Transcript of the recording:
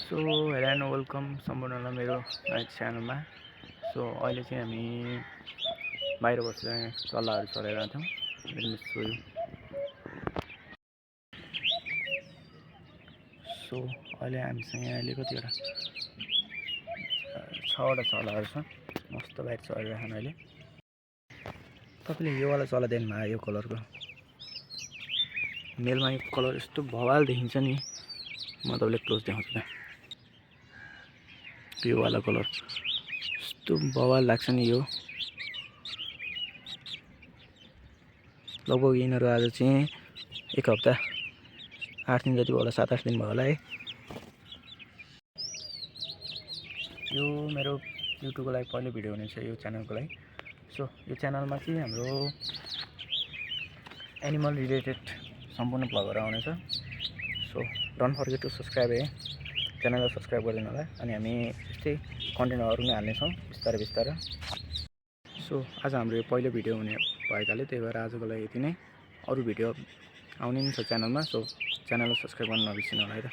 So hello and welcome सम्पूर्णलाई मेरो नयाँ च्यानलमा। सो अहिले चाहिँ हामी बाहिर बसेर चल्लाहरू चढेर थियौँ। सो अहिले हामीसँग अहिले कतिवटा 6वटा चल्लाहरू छ। मस्त बाहिर चढिरहेछन्। अहिले तपाईँले योवाला चल्ला देख्नुभयो, यो कलरको मेलमा यो कलर यस्तो भवाल देखिन्छ नि। म तपाईँले क्लोज देखाउँछु त। यो वाला कलर यस्तो बवाल लाग्छ नि। यो लगभग यिनीहरू आज चाहिँ एक हप्ता 8 दिन जति भयो होला, 7-8 दिन भयो होला है। यो मेरो युट्युबको लागि पहिलो भिडियो हुनेछ, यो च्यानलको लागि। सो यो च्यानलमा चाहिँ हाम्रो एनिमल रिलेटेड सम्पूर्ण भ्लगहरू आउनेछ। So don't forget to subscribe है, च्यानललाई सब्सक्राइब गरिदिनु होला। अनि हामी यस्तै कन्टेन्टहरू पनि हाल्नेछौँ बिस्तारै बिस्तारै। सो आज हाम्रो यो पहिलो भिडियो हुने भएकाले त्यही भएर आजको लागि यति नै। अरू भिडियो आउने नि छ च्यानलमा। सो च्यानललाई सब्सक्राइब गर्न नबिर्सिनु होला है त।